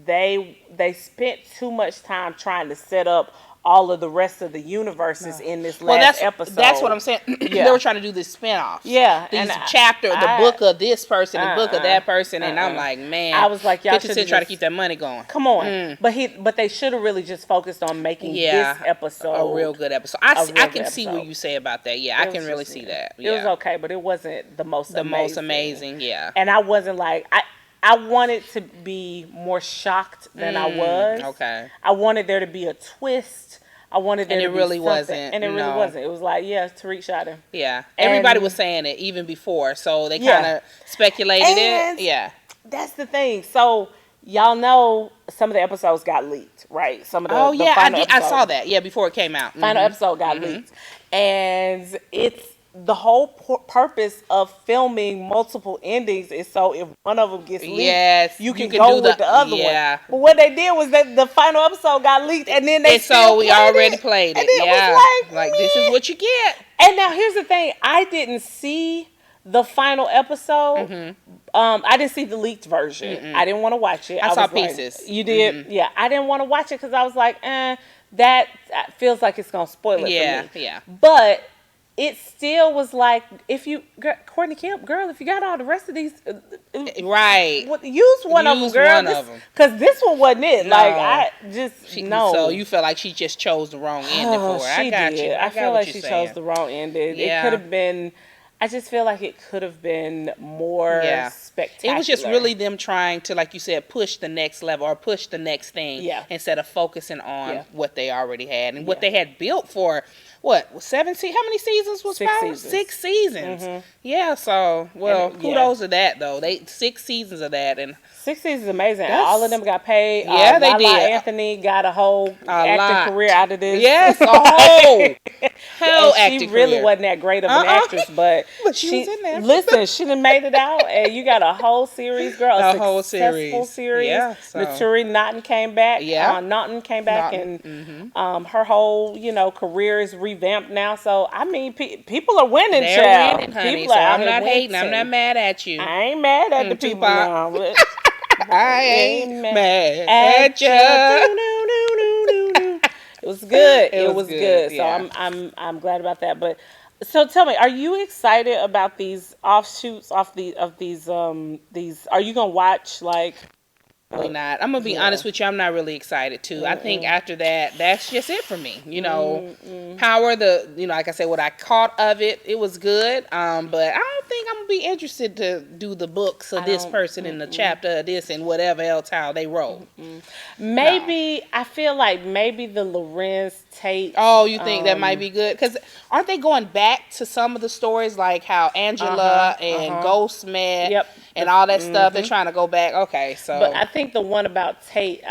S1: they spent too much time trying to set up all of the rest of the universes in this last episode.
S2: That's what I'm saying. They were trying to do this spinoff.
S1: Yeah.
S2: These the book of this person, the book of that person, and I'm like, man,
S1: I was like, y'all should
S2: try to keep that money going.
S1: Come on. But they should have really just focused on making this episode
S2: a real good episode. I can see what you say about that. Yeah, I can really see that.
S1: It was okay, but it wasn't the most
S2: amazing. Yeah.
S1: And I wasn't like, I wanted to be more shocked than I was.
S2: Okay.
S1: I wanted there to be a twist. I wanted there to be
S2: really
S1: something.
S2: wasn't.
S1: And it really wasn't. It was like, yeah, Tariq shot him.
S2: Yeah. Everybody was saying it even before, so they kind of speculated it. Yeah.
S1: That's the thing. So y'all know some of the episodes got leaked, right? Some of the
S2: I saw that. Yeah, before it came out.
S1: Final episode got leaked. And it's the whole purpose of filming multiple endings is so if one of them gets leaked, you can go with the other one. But what they did was that the final episode got leaked, and then we
S2: already played it.
S1: And it was
S2: like this is what you get.
S1: And now here's the thing: I didn't see the final episode. I didn't see the leaked version. I didn't want to watch it.
S2: I saw pieces.
S1: Like, you did? Yeah. I didn't want to watch it because I was like, that feels like it's gonna spoil it for me.
S2: Yeah.
S1: But it still was like, if you, Courtney Kemp, girl, if you got all the rest of these,
S2: right,
S1: use one of them, girl. Because this one wasn't it. No. Like, I just, no.
S2: So you felt like she just chose the wrong ending for her. I got you.
S1: I feel like she chose the wrong ending. Yeah. It could have been, I just feel like it could have been more spectacular.
S2: It was just really them trying to, like you said, push the next level or push the next thing instead of focusing on what they already had and what they had built for. What, 7 seasons? How many seasons was Power? 6 seasons. Yeah, so, kudos to that, though. 6 seasons of that. And
S1: 6 seasons is amazing. All of them got paid.
S2: Yeah, they did.
S1: Anthony got a whole acting career out of this.
S2: Yes, a whole acting
S1: She really wasn't that great of an actress, but
S2: she was in there.
S1: Listen, she done made it out, and you got a whole series, girl. A
S2: whole
S1: successful series.
S2: Yeah.
S1: Naturi Naughton came back.
S2: Yeah.
S1: Naughton came back, and her whole, career is revamped now. So, I mean, people are winning,
S2: They're winning, honey. People I'm not hating. I'm not mad at you.
S1: I ain't mad at the people now.
S2: I ain't mad at you.
S1: It was good. It was good.
S2: Yeah.
S1: So I'm glad about that. But so tell me, are you excited about these offshoots of these? Are you gonna watch like?
S2: Really not. I'm gonna be honest with you. I'm not really excited too. I think after that, that's just it for me. Power. Like I said, what I caught of it, it was good. But I don't think I'm gonna be interested to do the books of this person in the chapter of this and whatever else how they roll.
S1: Maybe I feel like maybe the Lorenz Tate.
S2: Oh, you think that might be good? Because aren't they going back to some of the stories like how Angela and Ghost met?
S1: Yep.
S2: And all that stuff, they're trying to go back. Okay, so.
S1: But I think the one about Tate,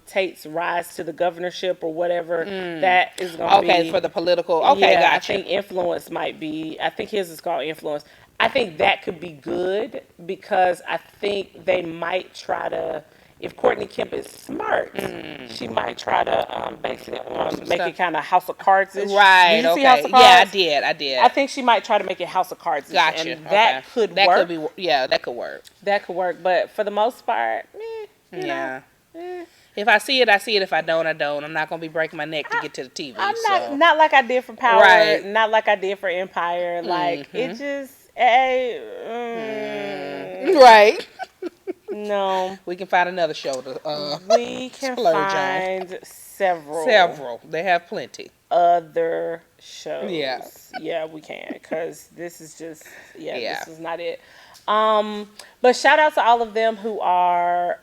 S1: Tate's rise to the governorship or whatever, that is going to be.
S2: Okay, for the political. Okay, gotcha.
S1: I think influence might be, I think his is called influence. I think that could be good because I think they might try to, if Courtney Kemp is smart, she might try to basically make it kind of House of Cards-ish.
S2: Right,
S1: Did you see House of Cards?
S2: Yeah, I did.
S1: I think she might try to make it House of Cards-ish.
S2: Gotcha.
S1: And that could work.
S2: Could be, that could work.
S1: That could work, but for the most part, you know.
S2: If I see it, I see it. If I don't, I don't. I'm not going to be breaking my neck to get to the TV.
S1: I'm not like I did for Power. Right. Not like I did for Empire. Like, it just...
S2: right.
S1: No.
S2: We can find another show to
S1: we can find several.
S2: They have plenty.
S1: Other shows.
S2: Yeah.
S1: Yeah, we can. Because this is just... this is not it. But shout out to all of them who are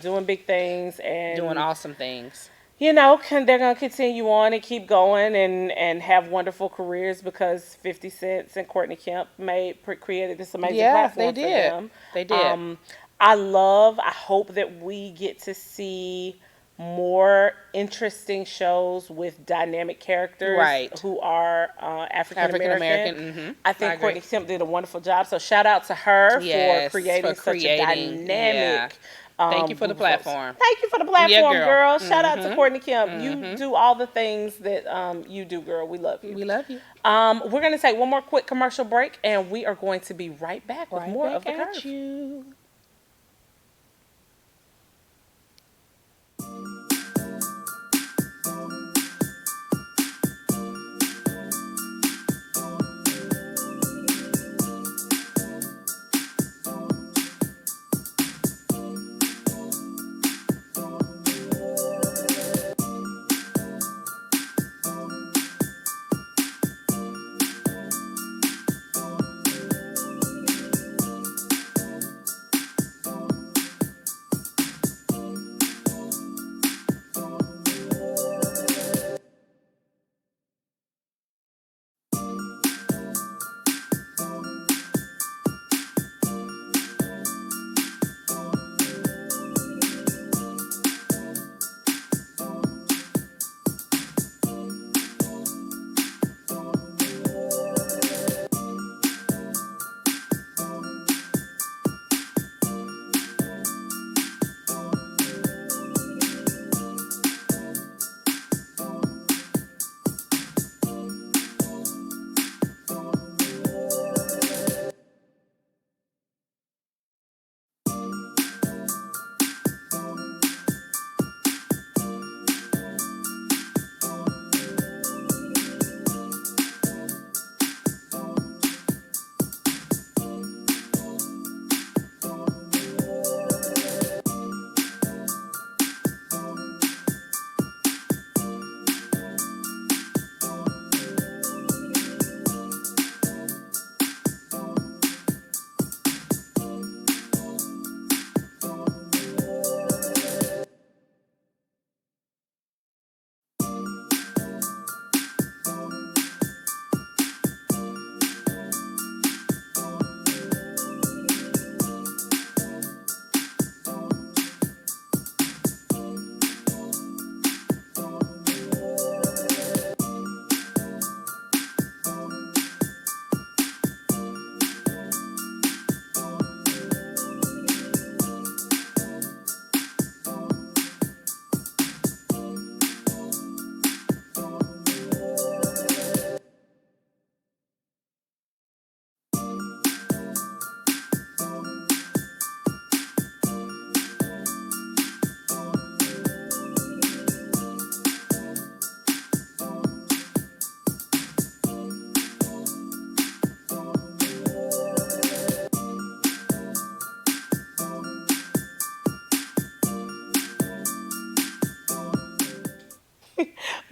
S1: doing big things and
S2: doing awesome things.
S1: They're going to continue on and keep going and have wonderful careers because 50 Cent and Courtney Kemp created this amazing platform for them.
S2: They did.
S1: I hope that we get to see more interesting shows with dynamic characters who are African American. I think Courtney Kemp did a wonderful job. So shout out to her for creating such a dynamic.
S2: Thank you for the platform.
S1: Thank you for the platform, girl. Shout out to Courtney Kemp. You do all the things that you do, girl. We love you.
S2: We love you.
S1: We're going to take one more quick commercial break, and we are going to be right back with more of the Curve.
S2: You.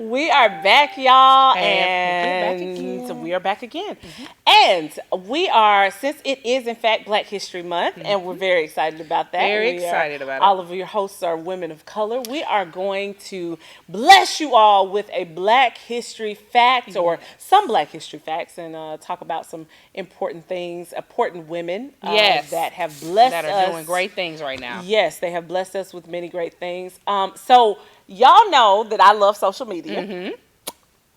S1: We are back, y'all, and we are back again. And we are, since it is in fact Black History Month, and we're very excited about that.
S2: Very excited about it.
S1: All of your hosts are women of color. We are going to bless you all with a Black History fact, or some Black History facts, and talk about some important things, important women that have blessed us.
S2: That are doing great things right now.
S1: Yes, they have blessed us with many great things. So y'all know that I love social media.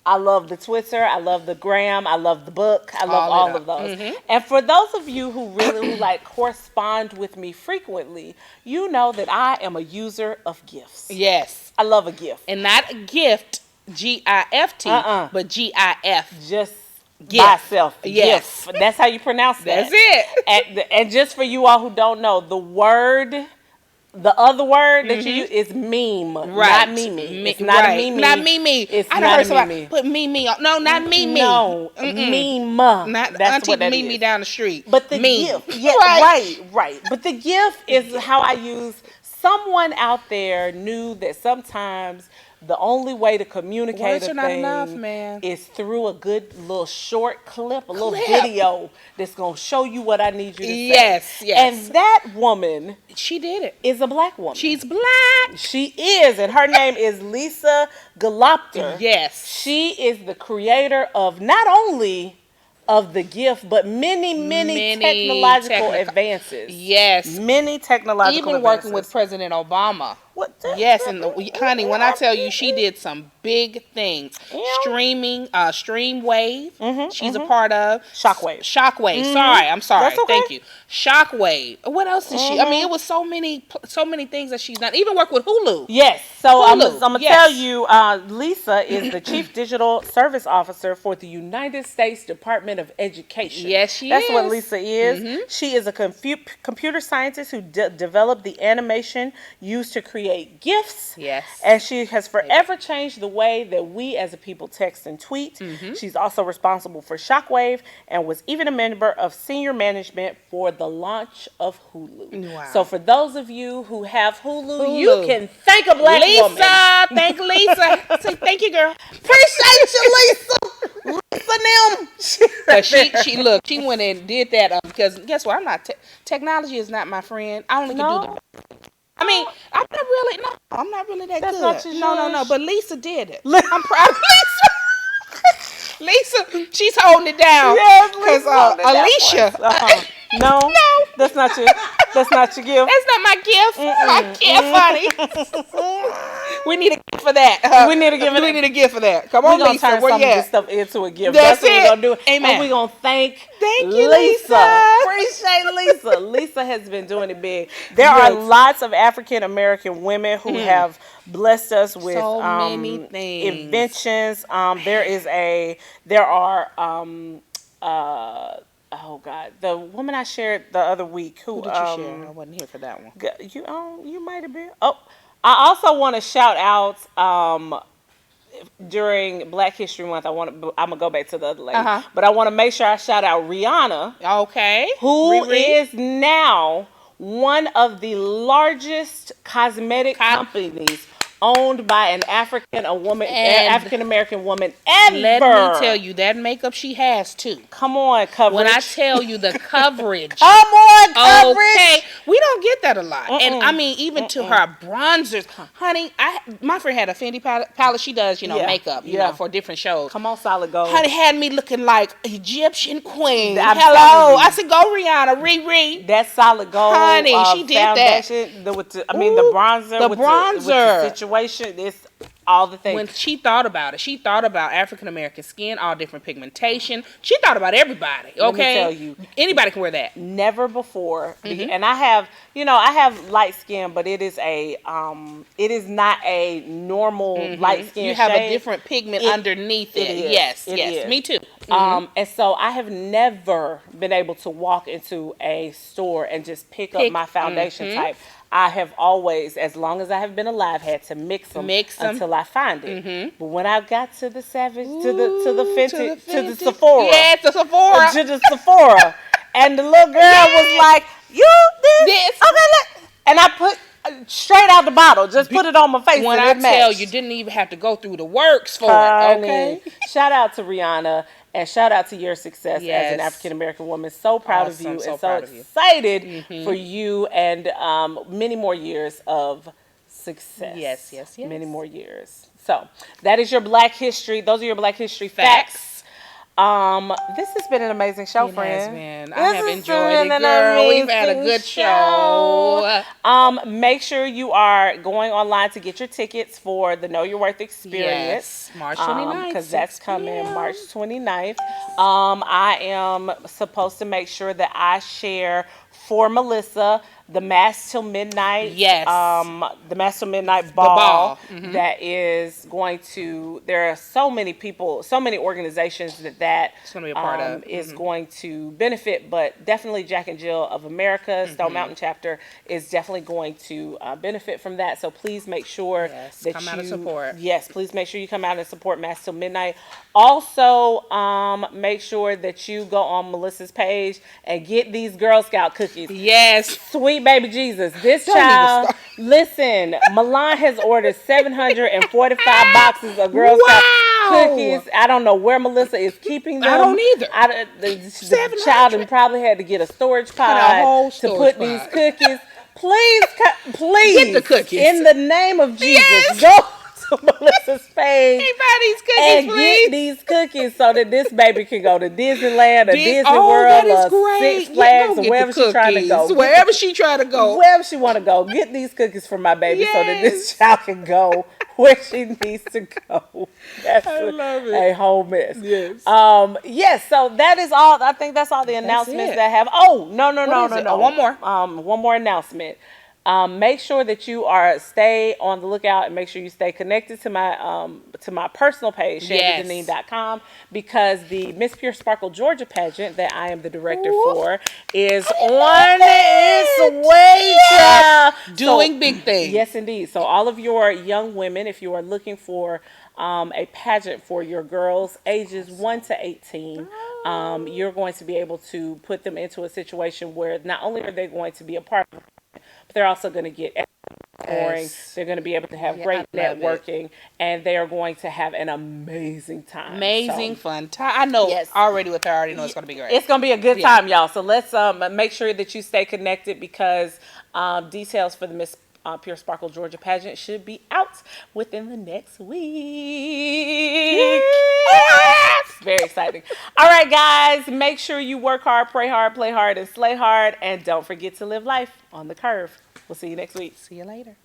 S1: I love the Twitter, I love the Gram, I love the book, I love all of those. And for those of you who really like correspond with me frequently, you know that I am a user of gifts.
S2: Yes.
S1: I love a gift.
S2: And not a gift, G-I-F-T, but G-I-F.
S1: Just
S2: gift.
S1: by itself.
S2: Yes.
S1: Gift. That's how you pronounce that.
S2: That's it.
S1: And just for you all who don't know, the other word that you use is meme, not Mimi. It's not a Mimi.
S2: Not Mimi.
S1: It's
S2: I
S1: not
S2: heard
S1: a
S2: somebody
S1: Mimi.
S2: put Mimi on. No, not Mimi.
S1: No, meme.
S2: Not
S1: That's
S2: Auntie
S1: what that
S2: Mimi
S1: is.
S2: down the street.
S1: But the
S2: meme.
S1: gift, right. But the gift is how I use. Someone out there knew that sometimes the only way to communicate
S2: Words
S1: a
S2: are not
S1: thing
S2: enough, man.
S1: is through a good little short clip, a little video that's going to show you what I need you to say.
S2: Yes.
S1: And that woman,
S2: she did it.
S1: Is a Black woman.
S2: She's Black.
S1: She is, and her name is Lisa Galopter.
S2: Yes.
S1: She is the creator of not only of the gift, but many technological advances.
S2: Yes.
S1: Many technological
S2: Even
S1: advances.
S2: working with President Obama.
S1: What?
S2: Yes, and honey, when I tell you, she did some big things. Streaming, Streamwave. She's a part of
S1: Shockwave.
S2: Sorry.
S1: That's okay.
S2: Thank you. Shockwave. What else is she? I mean, it was so many things that she's done. Even worked with Hulu.
S1: Yes. So I'm gonna tell you, Lisa is the Chief Digital Service Officer for the United States Department of Education.
S2: Yes, she is.
S1: That's what Lisa is. She is a computer scientist who developed the animation used to create GIFs.
S2: Yes.
S1: And she has forever changed the way that we as a people text and tweet. She's also responsible for Shockwave and was even a member of senior management for the launch of Hulu.
S2: Wow.
S1: So for those of you who have Hulu. You can thank a black woman.
S2: Thank Lisa. Say thank you, girl.
S1: Appreciate you, Lisa.
S2: Lisa, look, she went and did that because guess what? I'm not technology is not my friend. I only can do the. I mean, I'm not really that good.
S1: Not your
S2: no. But Lisa did it. I'm proud of Lisa. Lisa, she's holding it down.
S1: Yes,
S2: because Alicia.
S1: No, that's not your gift.
S2: That's not my gift. My gift, honey. We need a gift for that.
S1: We need a gift
S2: for that. Come on,
S1: Lisa.
S2: Lisa.
S1: Turn some of this stuff into a gift.
S2: That's
S1: what
S2: it.
S1: we're gonna do.
S2: Amen.
S1: And we're gonna thank
S2: you,
S1: Lisa. Appreciate Lisa. Lisa has been doing it big. There are lots of African American women who have blessed us with
S2: so many things.
S1: Inventions. There are oh God, the woman I shared the other week who
S2: did you share? I wasn't here for that one.
S1: You might have been. Oh, I also want to shout out during Black History Month. I'm gonna go back to the other lady, but I want to make sure I shout out Rihanna.
S2: Okay,
S1: who is now one of the largest cosmetic companies owned by an African American woman ever.
S2: Let me tell you, that makeup she has too.
S1: Come on, coverage.
S2: When I tell you the coverage.
S1: Come on, coverage.
S2: Okay, we don't get that a lot. And I mean, even to her bronzers, honey. My friend had a Fendi palette. She does, makeup, for different shows.
S1: Come on, Solid Gold.
S2: Honey had me looking like Egyptian queen. Hello, I said, go Rihanna, Riri.
S1: That Solid Gold,
S2: honey, she did
S1: foundation,
S2: that.
S1: The bronzer,
S2: with the
S1: situation. It's all the things.
S2: When she thought about it, she thought about African American skin, all different pigmentation. She thought about everybody. Okay,
S1: let me tell you,
S2: anybody can wear that.
S1: Never before, and I have light skin, but it is not a normal light skin.
S2: You have
S1: shade.
S2: A different pigment underneath it. Yes, me too.
S1: And so I have never been able to walk into a store and just pick up my foundation type. I have always, as long as I have been alive, had to mix them until I find it. But when I got to the Savage, to the Sephora, to the Sephora, and the little girl was like, "You this? Okay, and I put straight out the bottle, just put it on my face.
S2: When I tell you, didn't even have to go through the works for it. Okay,
S1: shout out to Rihanna. And shout out to your success as an African American woman. So proud of you, and so excited for you and many more years of success.
S2: Yes.
S1: Many more years. So that is your Black History. Those are your Black History facts. This has been an amazing show, friend.
S2: I have enjoyed it, girl. We've had a good show.
S1: Make sure you are going online to get your tickets for the Know Your Worth experience.
S2: Yes, March 29th.
S1: Because that's coming March 29th. I am supposed to make sure that I share for Melissa the Mass Till Midnight.
S2: Yes.
S1: The Mass Till Midnight ball. That is going to. There are so many people, so many organizations that
S2: it's going to be a part of.
S1: Is going to benefit, but definitely Jack and Jill of America, Stone Mountain chapter is definitely going to benefit from that. So please make sure that
S2: come out and support.
S1: Yes, please make sure you come out and support Mass Till Midnight. Also, make sure that you go on Melissa's page and get these Girl Scout cookies.
S2: Yes.
S1: Sweet baby Jesus. This child, listen, Milan has ordered 745 boxes of Girl Scout cookies. I don't know where Melissa is keeping them.
S2: I don't either.
S1: The child probably had to get a storage pod to put these cookies. Please,
S2: get the cookies.
S1: In the name of Jesus, go Melissa's page.
S2: Hey, buy these cookies,
S1: and
S2: please.
S1: get these cookies so that this baby can go to Disneyland or Disney World
S2: that is
S1: or
S2: great.
S1: Six Flags or wherever she's trying to go.
S2: Wherever she trying to go.
S1: Wherever she want to go. Get these cookies for my baby so that this child can go where she needs to go. That's
S2: I love it.
S1: a whole mess.
S2: Yes.
S1: Yes, so that is all. I think that's all the announcements that I have. Oh, no.
S2: Oh, one more.
S1: One more announcement. Make sure that you stay on the lookout and make sure you stay connected to my personal page, ShandyJanine.com, because the Miss Pure Sparkle Georgia pageant that I am the director for is on its way, child.
S2: Doing big things.
S1: Yes, indeed. So all of your young women, if you are looking for a pageant for your girls ages 1 to 18, you're going to be able to put them into a situation where not only are they going to be a part of it, but they're also going to get scoring. They're going to be able to have great networking, and they are going to have an amazing time.
S2: Amazing fun time. I know already with her. I already know it's going to be great.
S1: It's going to be a good time, y'all. So let's make sure that you stay connected, because details for the Miss Pure Sparkle Georgia pageant should be out within the next week. Yes! Very exciting. All right, guys, make sure you work hard, pray hard, play hard, and slay hard, and don't forget to live life on the curve. We'll see you next week.
S2: See you later.